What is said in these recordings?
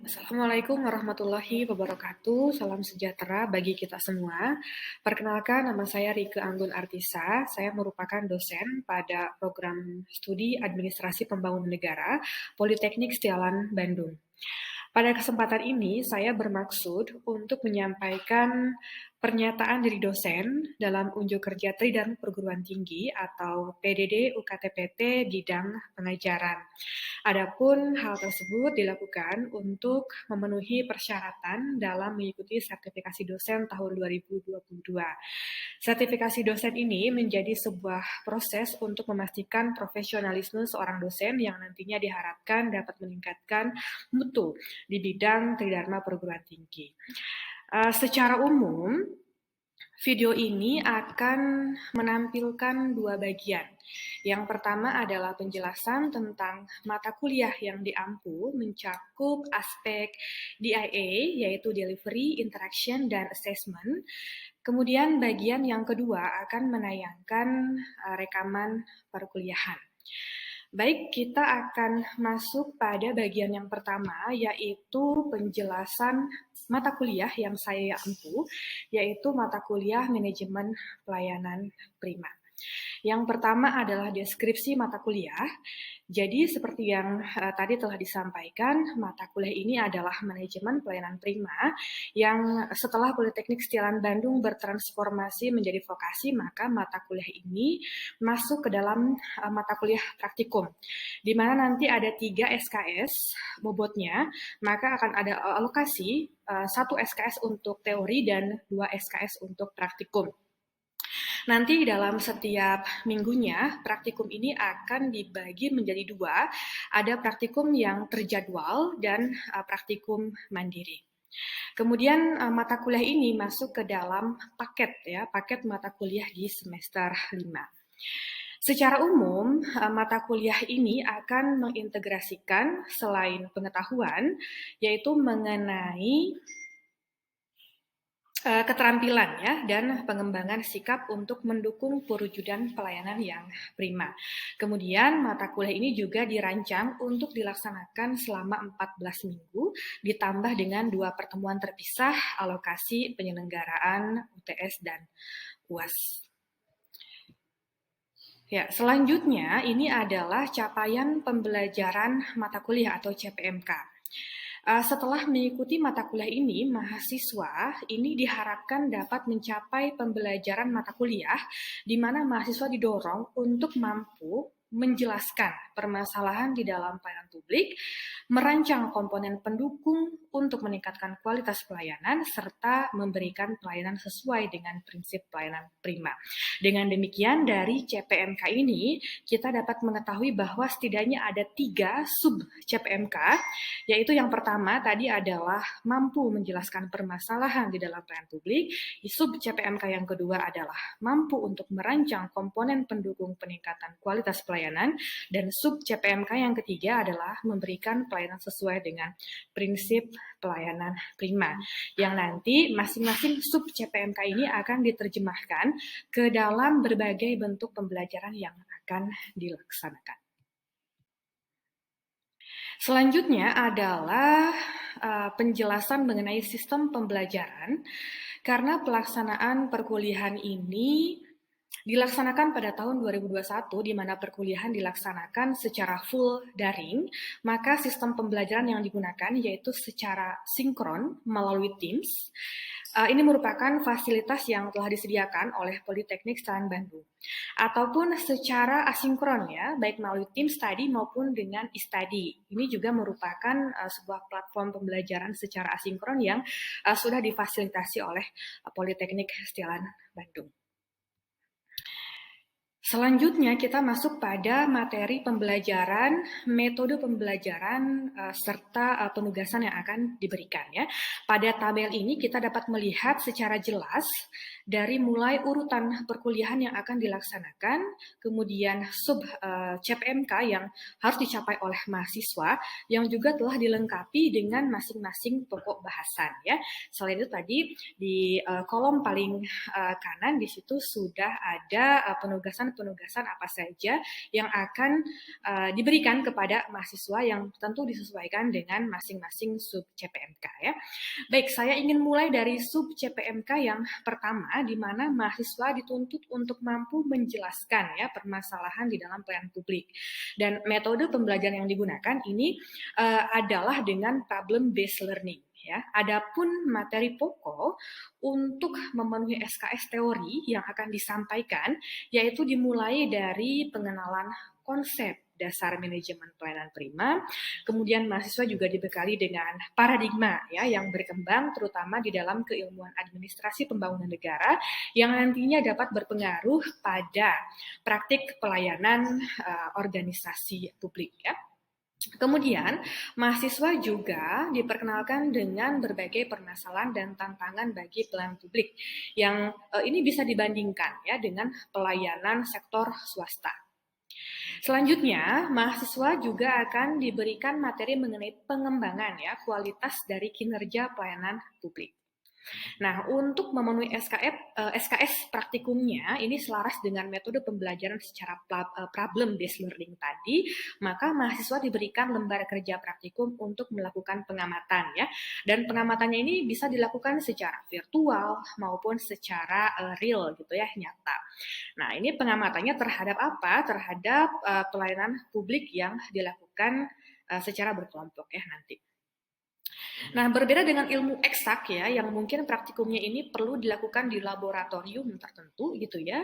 Assalamualaikum warahmatullahi wabarakatuh. Salam sejahtera bagi kita semua. Perkenalkan, nama saya Rike Anggun Artisa. Saya merupakan dosen pada program studi Administrasi Pembangunan Negara, Politeknik Setiawan, Bandung. Pada kesempatan ini, saya bermaksud untuk menyampaikan pernyataan dari dosen dalam unjuk kerja Tridharma Perguruan Tinggi atau PDD UKT-PT bidang pengajaran. Adapun hal tersebut dilakukan untuk memenuhi persyaratan dalam mengikuti sertifikasi dosen tahun 2022. Sertifikasi dosen ini menjadi sebuah proses untuk memastikan profesionalisme seorang dosen yang nantinya diharapkan dapat meningkatkan mutu di bidang Tridharma Perguruan Tinggi. Secara umum, video ini akan menampilkan dua bagian. Yang pertama adalah penjelasan tentang mata kuliah yang diampu mencakup aspek DIA, yaitu Delivery, Interaction, dan Assessment. Kemudian bagian yang kedua akan menayangkan rekaman perkuliahan. Baik, kita akan masuk pada bagian yang pertama, yaitu penjelasan mata kuliah yang saya ampu, yaitu mata kuliah Manajemen Pelayanan Prima. Yang pertama adalah deskripsi mata kuliah. Jadi seperti yang tadi telah disampaikan, mata kuliah ini adalah Manajemen Pelayanan Prima yang setelah Politeknik Setiawan Bandung bertransformasi menjadi vokasi, maka mata kuliah ini masuk ke dalam mata kuliah praktikum, di mana nanti ada 3 SKS bobotnya, maka akan ada alokasi 1 SKS untuk teori dan 2 SKS untuk praktikum. Nanti dalam setiap minggunya, praktikum ini akan dibagi menjadi 2, ada praktikum yang terjadwal dan praktikum mandiri. Kemudian mata kuliah ini masuk ke dalam paket mata kuliah di semester 5. Secara umum, mata kuliah ini akan mengintegrasikan selain pengetahuan, yaitu mengenai keterampilan dan pengembangan sikap untuk mendukung perwujudan pelayanan yang prima. Kemudian mata kuliah ini juga dirancang untuk dilaksanakan selama 14 minggu, ditambah dengan 2 pertemuan terpisah alokasi penyelenggaraan UTS dan UAS. Ya, selanjutnya ini adalah capaian pembelajaran mata kuliah atau CPMK. Setelah mengikuti mata kuliah ini, mahasiswa ini diharapkan dapat mencapai pembelajaran mata kuliah di mana mahasiswa didorong untuk mampu menjelaskan permasalahan di dalam pelayanan publik, merancang komponen pendukung untuk meningkatkan kualitas pelayanan, serta memberikan pelayanan sesuai dengan prinsip pelayanan prima. Dengan demikian, dari CPMK ini, kita dapat mengetahui bahwa setidaknya ada 3 sub CPMK, yaitu yang pertama tadi adalah mampu menjelaskan permasalahan di dalam pelayanan publik, sub CPMK yang kedua adalah mampu untuk merancang komponen pendukung peningkatan kualitas pelayanan, dan sub CPMK yang ketiga adalah memberikan pelayanan sesuai dengan prinsip pelayanan prima, yang nanti masing-masing sub CPMK ini akan diterjemahkan ke dalam berbagai bentuk pembelajaran yang akan dilaksanakan. Selanjutnya adalah penjelasan mengenai sistem pembelajaran, karena pelaksanaan perkuliahan ini dilaksanakan pada tahun 2021, di mana perkuliahan dilaksanakan secara full daring, maka sistem pembelajaran yang digunakan yaitu secara sinkron melalui Teams. Ini merupakan fasilitas yang telah disediakan oleh Politeknik Setiawan Bandung. Ataupun secara asinkron baik melalui Teams tadi maupun dengan e-study. Ini juga merupakan sebuah platform pembelajaran secara asinkron yang sudah difasilitasi oleh Politeknik Setiawan Bandung. Selanjutnya kita masuk pada materi pembelajaran, metode pembelajaran, serta penugasan yang akan diberikan Pada tabel ini kita dapat melihat secara jelas dari mulai urutan perkuliahan yang akan dilaksanakan, kemudian sub CPMK yang harus dicapai oleh mahasiswa, yang juga telah dilengkapi dengan masing-masing pokok bahasan Selain itu tadi di kolom paling kanan di situ sudah ada penugasan penugasan apa saja yang akan diberikan kepada mahasiswa yang tentu disesuaikan dengan masing-masing sub CPMK ya. Baik, saya ingin mulai dari sub CPMK yang pertama, di mana mahasiswa dituntut untuk mampu menjelaskan ya permasalahan di dalam pelayanan publik. Dan metode pembelajaran yang digunakan ini adalah dengan problem based learning. Ya, adapun materi pokok untuk memenuhi SKS teori yang akan disampaikan, yaitu dimulai dari pengenalan konsep dasar manajemen pelayanan prima, kemudian mahasiswa juga dibekali dengan paradigma ya yang berkembang terutama di dalam keilmuan administrasi pembangunan negara yang nantinya dapat berpengaruh pada praktik pelayanan organisasi publik ya. Kemudian, mahasiswa juga diperkenalkan dengan berbagai permasalahan dan tantangan bagi pelayanan publik yang ini bisa dibandingkan ya dengan pelayanan sektor swasta. Selanjutnya, mahasiswa juga akan diberikan materi mengenai pengembangan ya kualitas dari kinerja pelayanan publik. Nah, untuk memenuhi SKS praktikumnya, ini selaras dengan metode pembelajaran secara problem based learning tadi, maka mahasiswa diberikan lembar kerja praktikum untuk melakukan pengamatan ya. Dan pengamatannya ini bisa dilakukan secara virtual maupun secara real gitu ya, nyata. Nah, ini pengamatannya terhadap apa? Terhadap pelayanan publik yang dilakukan secara berkelompok ya nanti. Nah, berbeda dengan ilmu eksak ya, yang mungkin praktikumnya ini perlu dilakukan di laboratorium tertentu gitu ya,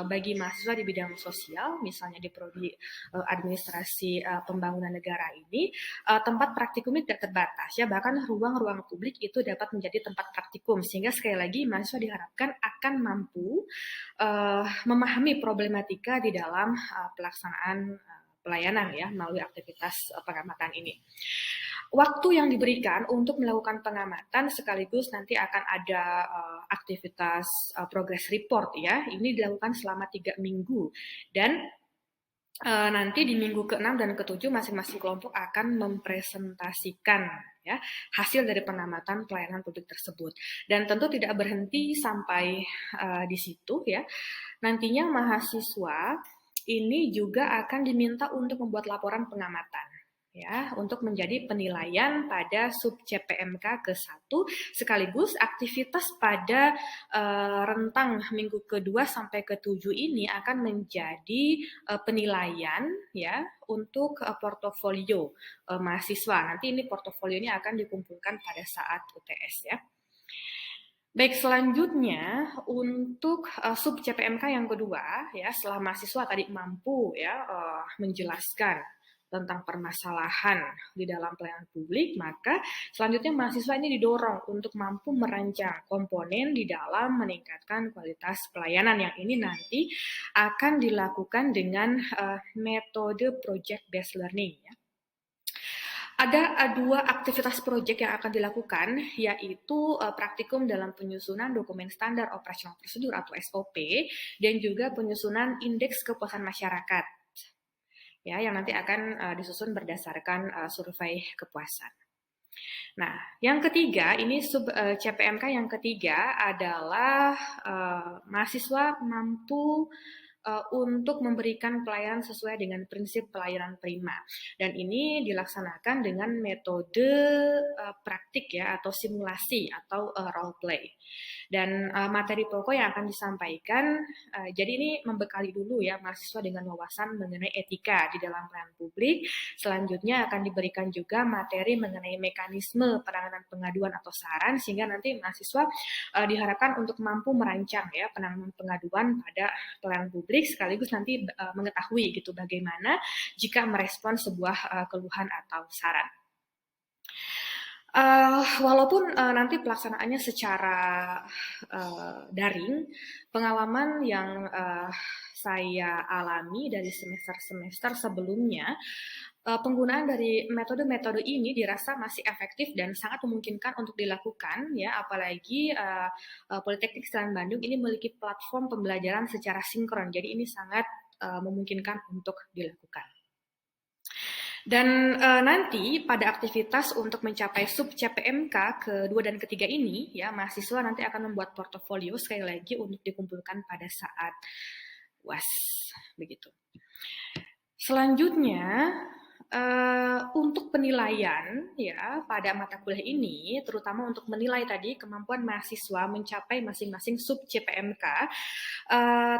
bagi mahasiswa di bidang sosial, misalnya di prodi administrasi pembangunan negara ini, tempat praktikumnya tidak terbatas ya, bahkan ruang-ruang publik itu dapat menjadi tempat praktikum, sehingga sekali lagi mahasiswa diharapkan akan mampu memahami problematika di dalam pelaksanaan pelayanan ya melalui aktivitas pengamatan ini. Waktu yang diberikan untuk melakukan pengamatan sekaligus nanti akan ada aktivitas progress report ya. Ini dilakukan selama 3 minggu dan nanti di minggu ke-6 dan ke-7 masing-masing kelompok akan mempresentasikan ya hasil dari pengamatan pelayanan publik tersebut. Dan tentu tidak berhenti sampai di situ ya. Nantinya mahasiswa ini juga akan diminta untuk membuat laporan pengamatan ya untuk menjadi penilaian pada sub CPMK ke-1 sekaligus aktivitas pada rentang minggu ke-2 sampai ke-7 ini akan menjadi penilaian ya untuk portofolio mahasiswa. Nanti ini portofolio ini akan dikumpulkan pada saat UTS ya. Baik, selanjutnya untuk sub CPMK yang kedua ya setelah mahasiswa tadi mampu ya menjelaskan tentang permasalahan di dalam pelayanan publik, maka selanjutnya mahasiswa ini didorong untuk mampu merancang komponen di dalam meningkatkan kualitas pelayanan yang ini nanti akan dilakukan dengan metode project based learning ya. Ada 2 aktivitas proyek yang akan dilakukan, yaitu praktikum dalam penyusunan dokumen standar operasional prosedur atau SOP, dan juga penyusunan indeks kepuasan masyarakat, ya, yang nanti akan disusun berdasarkan survei kepuasan. Nah, yang ketiga, ini sub CPMK yang ketiga adalah mahasiswa mampu untuk memberikan pelayanan sesuai dengan prinsip pelayanan prima. Dan ini dilaksanakan dengan metode praktik ya atau simulasi atau role play. Dan materi pokok yang akan disampaikan, jadi ini membekali dulu ya mahasiswa dengan wawasan mengenai etika di dalam pelayanan publik. Selanjutnya akan diberikan juga materi mengenai mekanisme penanganan pengaduan atau saran sehingga nanti mahasiswa diharapkan untuk mampu merancang ya penanganan pengaduan pada pelayanan publik sekaligus nanti mengetahui gitu bagaimana jika merespon sebuah keluhan atau saran. Walaupun nanti pelaksanaannya secara daring, pengalaman yang saya alami dari semester-semester sebelumnya, penggunaan dari metode-metode ini dirasa masih efektif dan sangat memungkinkan untuk dilakukan, ya, apalagi Politeknik Islam Bandung ini memiliki platform pembelajaran secara sinkron, jadi ini sangat memungkinkan untuk dilakukan. Dan nanti pada aktivitas untuk mencapai sub CPMK kedua dan ketiga ini, ya mahasiswa nanti akan membuat portofolio sekali lagi untuk dikumpulkan pada saat UAS. Begitu. Selanjutnya, untuk penilaian ya pada mata kuliah ini, terutama untuk menilai tadi kemampuan mahasiswa mencapai masing-masing sub CPMK,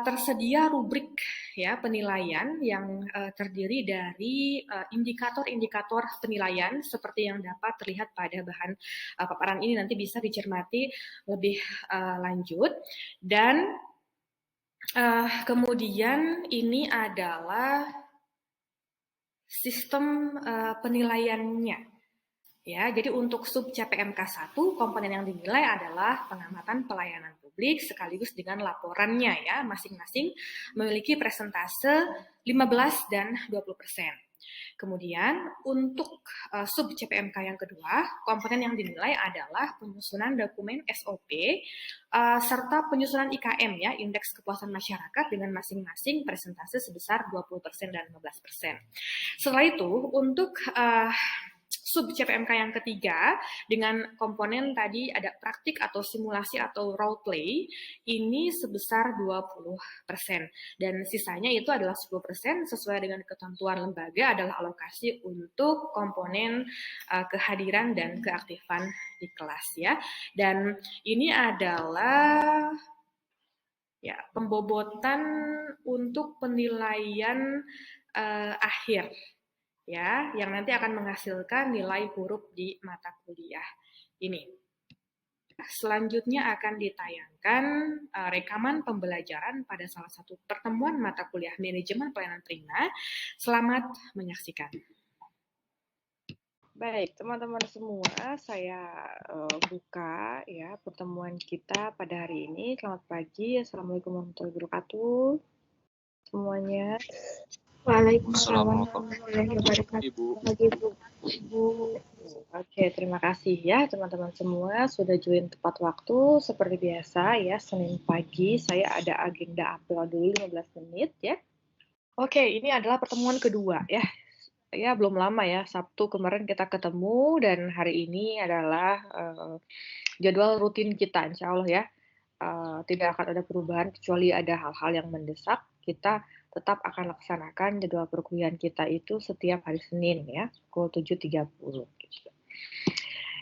tersedia rubrik ya penilaian yang terdiri dari indikator-indikator penilaian seperti yang dapat terlihat pada bahan paparan ini, nanti bisa dicermati lebih lanjut. Dan kemudian ini adalah sistem penilaiannya. Ya, jadi untuk sub CPMK 1, komponen yang dinilai adalah pengamatan pelayanan publik sekaligus dengan laporannya ya, masing-masing memiliki presentase 15 dan 20%. Kemudian untuk sub CPMK yang kedua, komponen yang dinilai adalah penyusunan dokumen SOP serta penyusunan IKM ya, indeks kepuasan masyarakat dengan masing-masing presentase sebesar 20% dan 15%. Setelah itu untuk sub CPMK yang ketiga dengan komponen tadi ada praktik atau simulasi atau role play ini sebesar 20% dan sisanya itu adalah 10% sesuai dengan ketentuan lembaga adalah alokasi untuk komponen kehadiran dan keaktifan di kelas ya. Dan ini adalah ya pembobotan untuk penilaian akhir ya, yang nanti akan menghasilkan nilai huruf di mata kuliah ini. Selanjutnya akan ditayangkan rekaman pembelajaran pada salah satu pertemuan mata kuliah manajemen pelayanan prima. Selamat menyaksikan. Baik, teman-teman semua, saya buka ya pertemuan kita pada hari ini. Selamat pagi, Assalamualaikum warahmatullahi wabarakatuh semuanya. Waalaikumsalam warahmatullahi wabarakatuh. Ibu. Oke, terima kasih ya teman-teman semua sudah join tepat waktu. Seperti biasa ya, Senin pagi saya ada agenda apel dulu 15 menit ya. Oke, ini adalah pertemuan kedua ya. Ya, belum lama ya, Sabtu kemarin kita ketemu dan hari ini adalah jadwal rutin kita, insya Allah ya. Tidak akan ada perubahan kecuali ada hal-hal yang mendesak. Kita tetap akan laksanakan jadwal perkuliahan kita itu setiap hari Senin ya, pukul 7.30 gitu.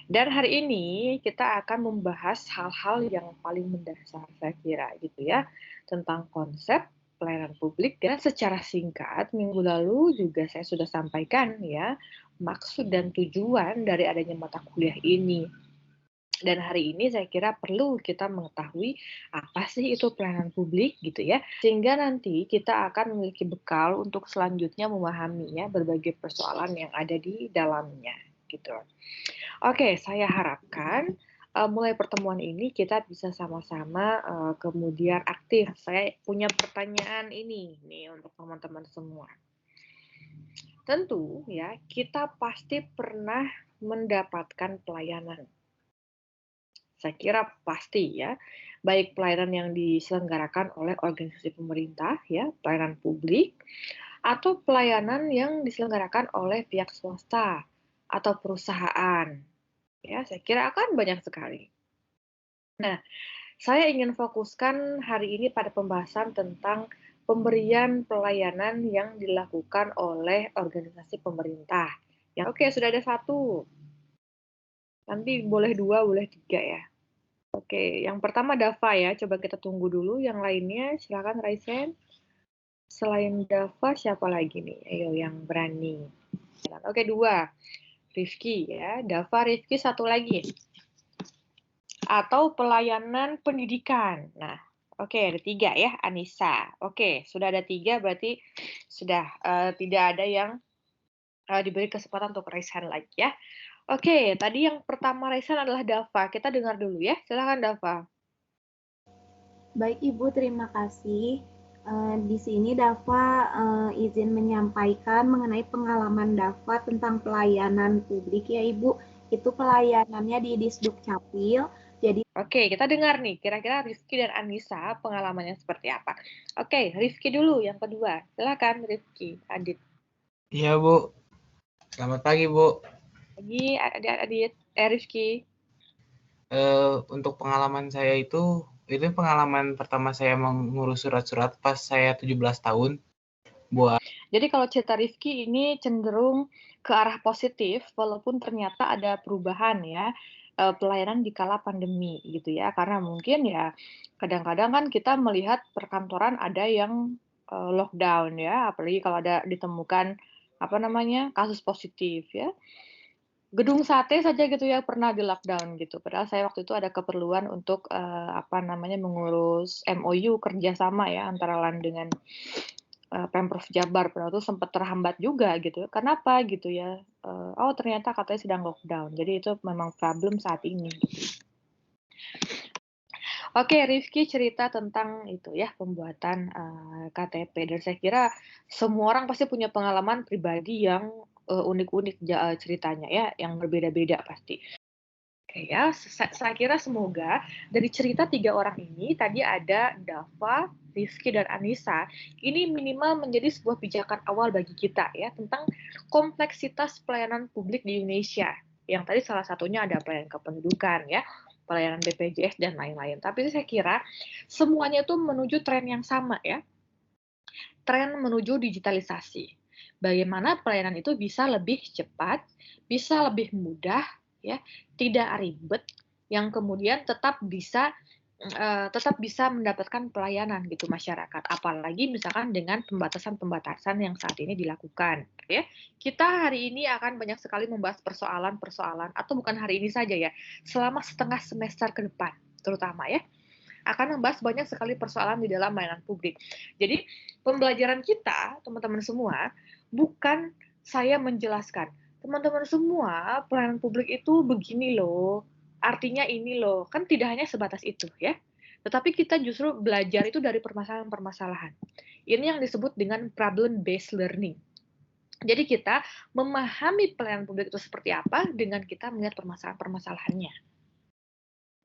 Dan hari ini kita akan membahas hal-hal yang paling mendasar saya kira gitu ya, tentang konsep pelayanan publik dan secara singkat minggu lalu juga saya sudah sampaikan ya maksud dan tujuan dari adanya mata kuliah ini. Dan hari ini saya kira perlu kita mengetahui apa sih itu pelayanan publik gitu ya, sehingga nanti kita akan memiliki bekal untuk selanjutnya memahami ya berbagai persoalan yang ada di dalamnya gitu. Oke, saya harapkan mulai pertemuan ini kita bisa sama-sama kemudian aktif. Saya punya pertanyaan ini nih untuk teman-teman semua. Tentu ya, kita pasti pernah mendapatkan pelayanan. Saya kira pasti ya, baik pelayanan yang diselenggarakan oleh organisasi pemerintah ya, pelayanan publik, atau pelayanan yang diselenggarakan oleh pihak swasta atau perusahaan. Ya, saya kira akan banyak sekali. Nah, saya ingin fokuskan hari ini pada pembahasan tentang pemberian pelayanan yang dilakukan oleh organisasi pemerintah. Ya, oke, sudah ada satu. Nanti boleh 2, boleh 3 ya. Oke, yang pertama Dava ya. Coba kita tunggu dulu. Yang lainnya, silakan Raisen. Selain Dava, siapa lagi nih? Ayo, yang berani. Oke, 2. Rifki ya. Dava, Rifki, satu lagi. Atau pelayanan pendidikan. Nah, oke, ada 3 ya. Anissa. Oke, sudah ada 3, berarti sudah tidak ada yang diberi kesempatan untuk raise hand lagi ya. Oke, tadi yang pertama raise hand adalah Dava. Kita dengar dulu ya. Silakan Dava. Baik Ibu, terima kasih. Di sini Dava izin menyampaikan mengenai pengalaman Dava tentang pelayanan publik ya Ibu. Itu pelayanannya di Disduk Capil. Jadi Oke, kita dengar nih. Kira-kira Rifki dan Anissa pengalamannya seperti apa? Oke, Rifki dulu yang kedua. Silakan Rifki, Adit. Iya Bu. Selamat pagi Bu. Pagi Adit, Rifki. Untuk pengalaman saya itu Itu pengalaman pertama saya mengurus surat-surat pas saya 17 tahun. Jadi kalau cerita Rifki ini cenderung ke arah positif, walaupun ternyata ada perubahan ya, pelayanan di kala pandemi gitu ya. Karena mungkin ya kadang-kadang kan kita melihat perkantoran ada yang lockdown ya, apalagi kalau ada ditemukan kasus positif ya. Gedung sate saja gitu ya pernah di lockdown gitu. Padahal saya waktu itu ada keperluan untuk mengurus MOU kerjasama ya antara LAN dengan Pemprov Jabar. Padahal itu sempat terhambat juga gitu. Kenapa gitu ya? Oh ternyata katanya sedang lockdown. Jadi itu memang problem saat ini. Oke, Rifki cerita tentang itu ya pembuatan KTP, dan saya kira semua orang pasti punya pengalaman pribadi yang unik-unik ceritanya ya, yang berbeda-beda pasti. Oke ya, saya kira semoga dari cerita 3 orang ini, tadi ada Dava, Rifki, dan Anissa, ini minimal menjadi sebuah pijakan awal bagi kita ya tentang kompleksitas pelayanan publik di Indonesia. Yang tadi salah satunya ada pelayanan kependudukan ya, pelayanan BPJS dan lain-lain. Tapi saya kira semuanya itu menuju tren yang sama ya, tren menuju digitalisasi. Bagaimana pelayanan itu bisa lebih cepat, bisa lebih mudah, ya, tidak ribet, yang kemudian tetap bisa mendapatkan pelayanan gitu masyarakat. Apalagi misalkan dengan pembatasan-pembatasan yang saat ini dilakukan. Ya, kita hari ini akan banyak sekali membahas persoalan-persoalan, atau bukan hari ini saja ya, selama setengah semester ke depan, terutama ya, akan membahas banyak sekali persoalan di dalam pelayanan publik. Jadi pembelajaran kita, teman-teman semua, bukan saya menjelaskan, teman-teman semua, pelayanan publik itu begini loh, artinya ini loh, kan tidak hanya sebatas itu ya. Tetapi kita justru belajar itu dari permasalahan-permasalahan. Ini yang disebut dengan problem-based learning. Jadi kita memahami pelayanan publik itu seperti apa dengan kita melihat permasalahan-permasalahannya.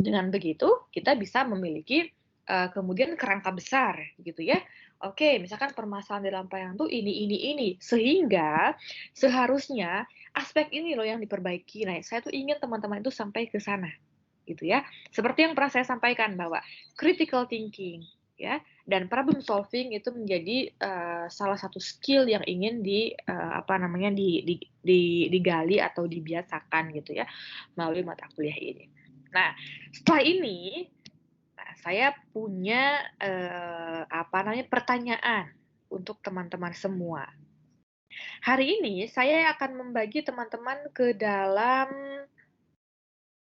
Dengan begitu, kita bisa memiliki kemudian kerangka besar gitu ya. Oke, misalkan permasalahan dalam pelayanan itu ini. Sehingga seharusnya aspek ini loh yang diperbaiki. Nah, saya tuh ingin teman-teman itu sampai ke sana. Gitu ya. Seperti yang pernah saya sampaikan bahwa critical thinking ya dan problem solving itu menjadi salah satu skill yang ingin digali atau dibiasakan gitu ya melalui mata kuliah ini. Nah, setelah ini saya punya pertanyaan untuk teman-teman semua. Hari ini saya akan membagi teman-teman ke dalam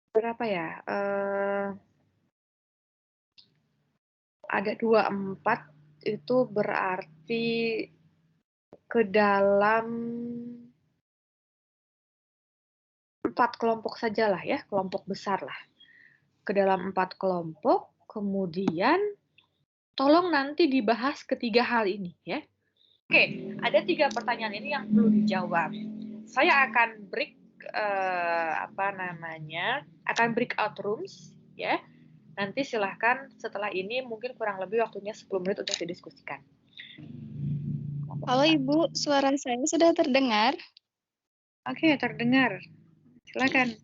berapa ya? Ada 24, itu berarti ke dalam 4 kelompok sajalah ya, kelompok besar lah. Ke dalam 4 kelompok, kemudian tolong nanti dibahas ketiga hal ini ya. Oke, ada 3 pertanyaan ini yang perlu dijawab. Saya akan akan breakout rooms ya. Nanti silahkan setelah ini mungkin kurang lebih waktunya 10 menit untuk didiskusikan. Halo Ibu, suara saya sudah terdengar? Oke, terdengar. Silakan.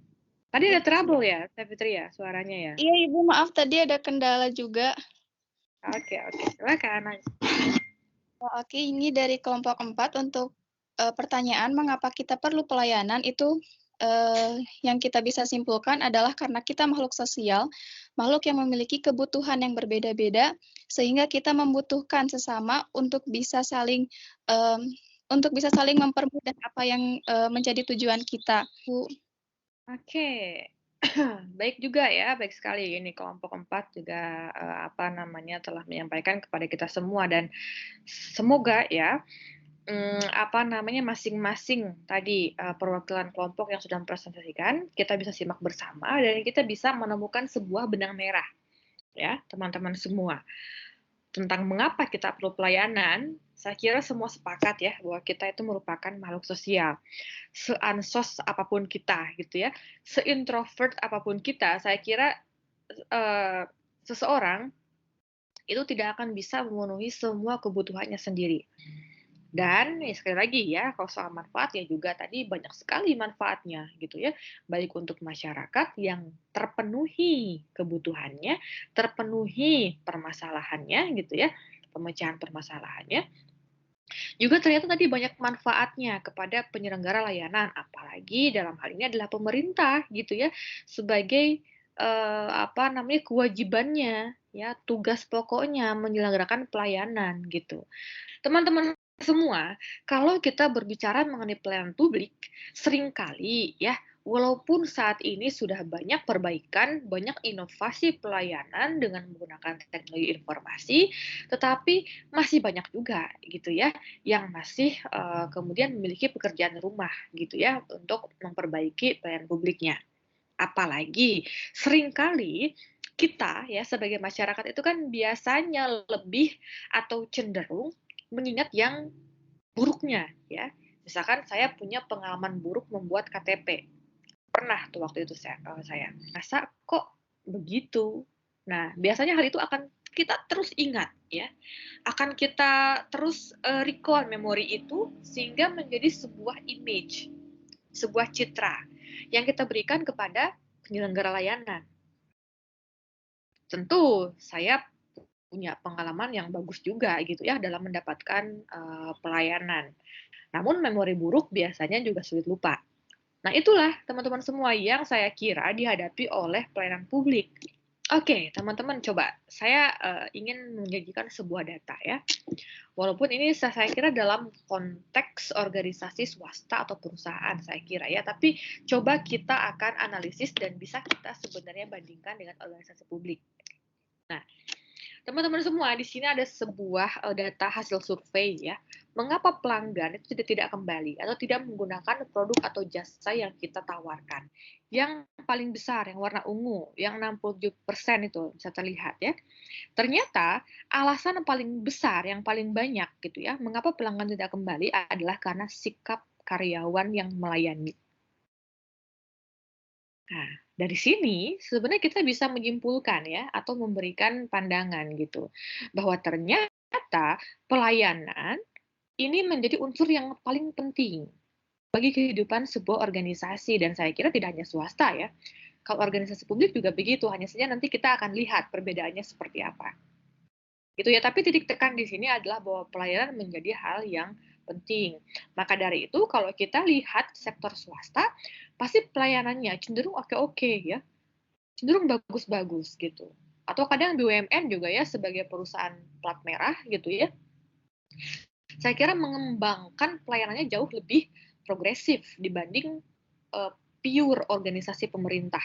Tadi ada trouble ya, Fitri ya, suaranya ya? Iya Ibu, maaf tadi ada kendala juga. Oke, silakan. Oke, ini dari kelompok 4 untuk pertanyaan mengapa kita perlu pelayanan itu yang kita bisa simpulkan adalah karena kita makhluk sosial, makhluk yang memiliki kebutuhan yang berbeda-beda, sehingga kita membutuhkan sesama untuk bisa saling mempermudah apa yang menjadi tujuan kita. Oke. Baik juga ya, baik sekali. Ini kelompok 4 juga telah menyampaikan kepada kita semua, dan semoga ya masing-masing tadi perwakilan kelompok yang sudah mempresentasikan, kita bisa simak bersama dan kita bisa menemukan sebuah benang merah ya, teman-teman semua. Tentang mengapa kita perlu pelayanan, saya kira semua sepakat ya bahwa kita itu merupakan makhluk sosial. Se-ansos apapun kita gitu ya, se-introvert apapun kita, saya kira seseorang itu tidak akan bisa memenuhi semua kebutuhannya sendiri. Dan sekali lagi ya, kalau soal manfaatnya juga tadi banyak sekali manfaatnya gitu ya, baik untuk masyarakat yang terpenuhi kebutuhannya, terpenuhi permasalahannya gitu ya, pemecahan permasalahannya. Juga ternyata tadi banyak manfaatnya kepada penyelenggara layanan, apalagi dalam hal ini adalah pemerintah gitu ya, sebagai apa namanya kewajibannya ya, tugas pokoknya menyelenggarakan pelayanan gitu. Teman-teman semua, kalau kita berbicara mengenai pelayanan publik, seringkali ya, walaupun saat ini sudah banyak perbaikan, banyak inovasi pelayanan dengan menggunakan teknologi informasi, tetapi masih banyak juga gitu ya, yang masih kemudian memiliki pekerjaan rumah gitu ya untuk memperbaiki pelayanan publiknya. Apalagi seringkali kita ya sebagai masyarakat itu kan biasanya lebih atau cenderung mengingat yang buruknya ya. Misalkan saya punya pengalaman buruk membuat KTP. Pernah tuh waktu itu saya rasa kok begitu. Nah, biasanya hal itu akan kita terus ingat ya. Akan kita terus recall memori itu sehingga menjadi sebuah image, sebuah citra yang kita berikan kepada penyelenggara layanan. Tentu saya punya pengalaman yang bagus juga gitu ya dalam mendapatkan pelayanan. Namun memori buruk biasanya juga sulit lupa. Nah, itulah teman-teman semua yang saya kira dihadapi oleh pelayanan publik. Oke, teman-teman coba saya ingin menyajikan sebuah data ya. Walaupun ini saya kira dalam konteks organisasi swasta atau perusahaan saya kira ya, tapi coba kita akan analisis dan bisa kita sebenarnya bandingkan dengan organisasi publik. Nah, teman-teman semua, di sini ada sebuah data hasil survei ya. Mengapa pelanggan itu tidak kembali atau tidak menggunakan produk atau jasa yang kita tawarkan? Yang paling besar, yang warna ungu, yang 67% itu bisa terlihat ya. Ternyata alasan yang paling besar, yang paling banyak gitu ya, mengapa pelanggan tidak kembali adalah karena sikap karyawan yang melayani. Nah, dari sini sebenarnya kita bisa menyimpulkan ya atau memberikan pandangan gitu bahwa ternyata pelayanan ini menjadi unsur yang paling penting bagi kehidupan sebuah organisasi dan saya kira tidak hanya swasta ya. Kalau organisasi publik juga begitu, hanya saja nanti kita akan lihat perbedaannya seperti apa. Gitu ya, tapi titik tekan di sini adalah bahwa pelayanan menjadi hal yang penting. Maka dari itu kalau kita lihat sektor swasta, pasti pelayanannya cenderung oke-oke ya, cenderung bagus-bagus gitu. Atau kadang BUMN juga ya sebagai perusahaan plat merah gitu ya, saya kira mengembangkan pelayanannya jauh lebih progresif dibanding pure organisasi pemerintah.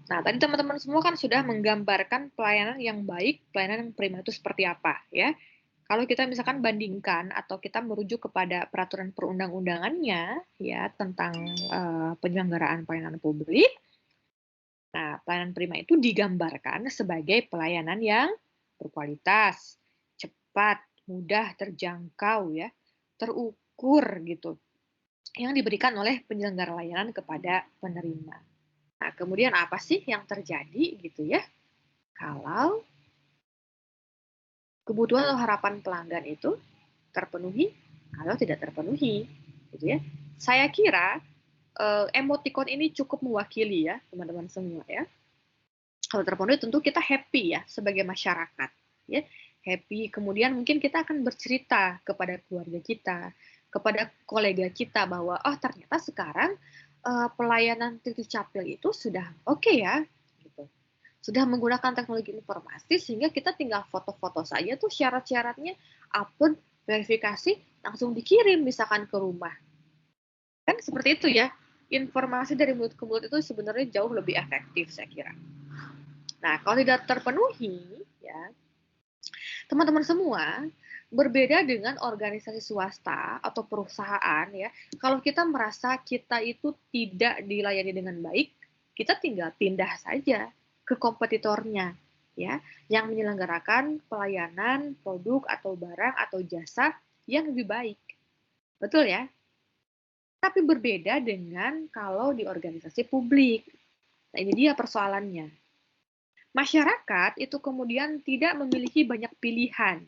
Nah, tadi teman-teman semua kan sudah menggambarkan pelayanan yang baik, pelayanan yang prima itu seperti apa ya. Kalau kita misalkan bandingkan atau kita merujuk kepada peraturan perundang-undangannya ya tentang penyelenggaraan pelayanan publik, nah pelayanan prima itu digambarkan sebagai pelayanan yang berkualitas, cepat, mudah terjangkau ya, terukur gitu, yang diberikan oleh penyelenggara layanan kepada penerima. Nah, kemudian apa sih yang terjadi gitu ya? Kalau kebutuhan atau harapan pelanggan itu terpenuhi atau tidak terpenuhi, gitu ya. Saya kira emoticon ini cukup mewakili ya, teman-teman semua ya. Kalau terpenuhi tentu kita happy ya sebagai masyarakat, ya. Happy, kemudian mungkin kita akan bercerita kepada keluarga kita, kepada kolega kita bahwa oh ternyata sekarang pelayanan titik capil itu sudah oke ya, gitu. Sudah menggunakan teknologi informasi sehingga kita tinggal foto-foto saja tuh syarat-syaratnya, upload, verifikasi, langsung dikirim misalkan ke rumah. Kan seperti itu ya, informasi dari mulut ke mulut itu sebenarnya jauh lebih efektif saya kira. Nah, kalau tidak terpenuhi, ya teman-teman semua, berbeda dengan organisasi swasta atau perusahaan ya, kalau kita merasa kita itu tidak dilayani dengan baik, kita tinggal pindah saja ke kompetitornya ya, yang menyelenggarakan pelayanan, produk atau barang atau jasa yang lebih baik. Betul ya? Tapi berbeda dengan kalau di organisasi publik. Nah, ini dia persoalannya. Masyarakat itu kemudian tidak memiliki banyak pilihan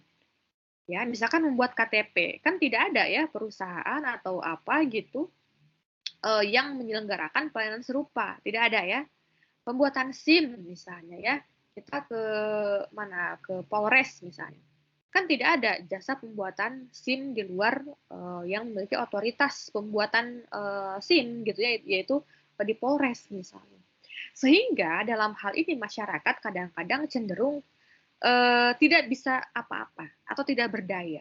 Ya, misalkan membuat KTP, kan tidak ada ya perusahaan atau apa gitu yang menyelenggarakan pelayanan serupa, tidak ada ya. Pembuatan SIM misalnya ya, kita ke mana, ke Polres misalnya, kan tidak ada jasa pembuatan SIM di luar yang memiliki otoritas pembuatan SIM gitu ya, yaitu di Polres misalnya. Sehingga dalam hal ini masyarakat kadang-kadang cenderung tidak bisa apa-apa atau tidak berdaya.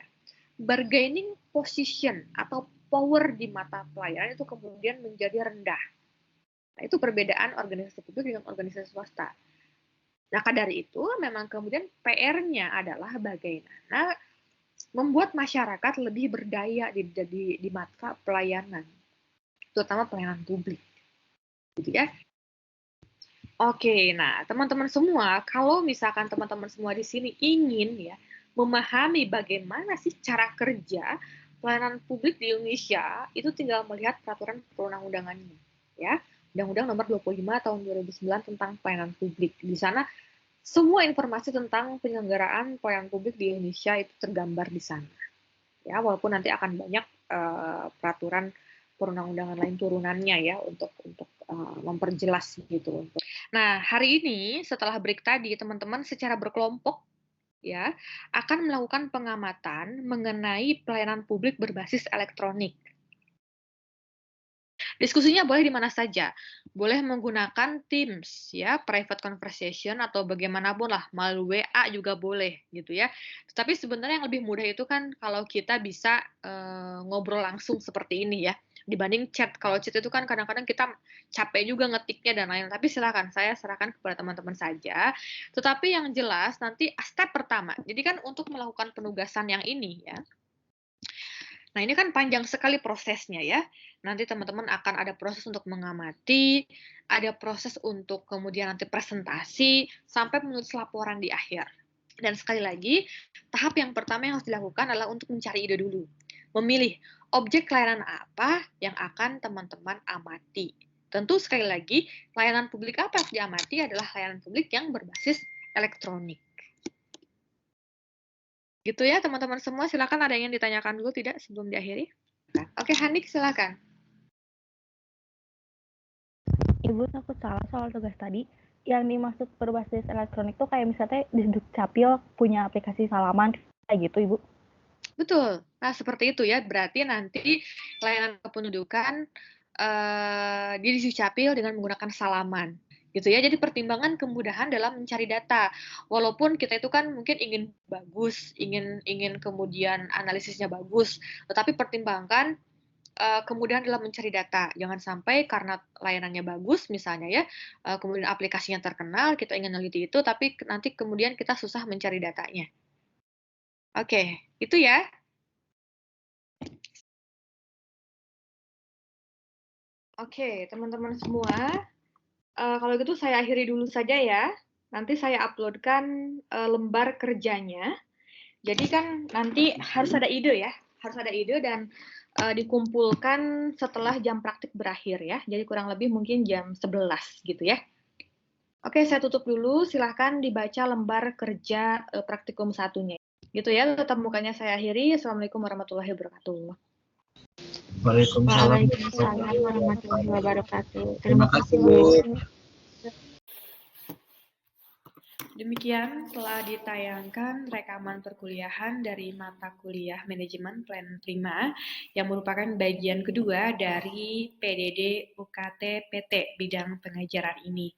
Bargaining position atau power di mata pelayanan itu kemudian menjadi rendah. Nah, itu perbedaan organisasi publik dengan organisasi swasta. Nah, dari itu memang kemudian PR-nya adalah bagaimana membuat masyarakat lebih berdaya di mata pelayanan, terutama pelayanan publik. Gitu ya. Oke, nah teman-teman semua, kalau misalkan teman-teman semua di sini ingin ya memahami bagaimana sih cara kerja pelayanan publik di Indonesia, itu tinggal melihat peraturan perundang-undangannya, ya. Undang-Undang Nomor 25 Tahun 2009 tentang pelayanan publik. Di sana semua informasi tentang penyelenggaraan pelayanan publik di Indonesia itu tergambar di sana. Ya, walaupun nanti akan banyak peraturan perundang-undangan lain turunannya ya untuk memperjelas gitu. Nah, hari ini setelah break tadi teman-teman secara berkelompok ya akan melakukan pengamatan mengenai pelayanan publik berbasis elektronik. Diskusinya boleh di mana saja. Boleh menggunakan Teams ya, private conversation atau bagaimanapun lah, melalui WA juga boleh gitu ya. Tapi sebenarnya yang lebih mudah itu kan kalau kita bisa ngobrol langsung seperti ini ya, dibanding chat. Kalau chat itu kan kadang-kadang kita capek juga ngetiknya dan lain. Tapi silakan, saya serahkan kepada teman-teman saja. Tetapi yang jelas nanti step pertama. Jadi kan untuk melakukan penugasan yang ini ya, nah, ini kan panjang sekali prosesnya ya. Nanti teman-teman akan ada proses untuk mengamati, ada proses untuk kemudian nanti presentasi, sampai menulis laporan di akhir. Dan sekali lagi, tahap yang pertama yang harus dilakukan adalah untuk mencari ide dulu. Memilih objek layanan apa yang akan teman-teman amati. Tentu sekali lagi, layanan publik apa yang diamati adalah layanan publik yang berbasis elektronik. Gitu ya teman-teman semua, silakan ada yang ditanyakan dulu tidak sebelum diakhiri? Oke, Hanik silakan. Ibu takut salah soal tugas tadi. Yang dimaksud berbasis elektronik tuh kayak misalnya di Dukcapil punya aplikasi salaman kayak gitu, Ibu. Betul. Nah, seperti itu ya. Berarti nanti layanan kependudukan di Dukcapil dengan menggunakan salaman. Gitu ya. Jadi pertimbangan kemudahan dalam mencari data. Walaupun kita itu kan mungkin ingin bagus, ingin kemudian analisisnya bagus, tetapi pertimbangkan kemudahan dalam mencari data. Jangan sampai karena layanannya bagus misalnya ya, kemudian aplikasinya terkenal, kita ingin meneliti itu, tapi nanti kemudian kita susah mencari datanya. Oke, itu ya. Oke, teman-teman semua, kalau gitu saya akhiri dulu saja ya. Nanti saya uploadkan lembar kerjanya. Jadi kan nanti harus ada ide ya, harus ada ide dan dikumpulkan setelah jam praktik berakhir ya. Jadi kurang lebih mungkin jam 11 gitu ya. Oke, saya tutup dulu. Silahkan dibaca lembar kerja praktikum satunya. Gitu ya, tetap mukanya saya akhiri. Assalamualaikum warahmatullahi wabarakatuh. Waalaikumsalam. Waalaikumsalam warahmatullahi wabarakatuh. Terima kasih, Bu. Demikian telah ditayangkan rekaman perkuliahan dari mata kuliah Manajemen Pelayanan Prima yang merupakan bagian kedua dari PDD UKT PT bidang pengajaran ini.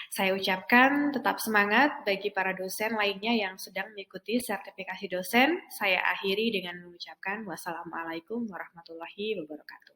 Saya ucapkan tetap semangat bagi para dosen lainnya yang sedang mengikuti sertifikasi dosen. Saya akhiri dengan mengucapkan wassalamualaikum warahmatullahi wabarakatuh.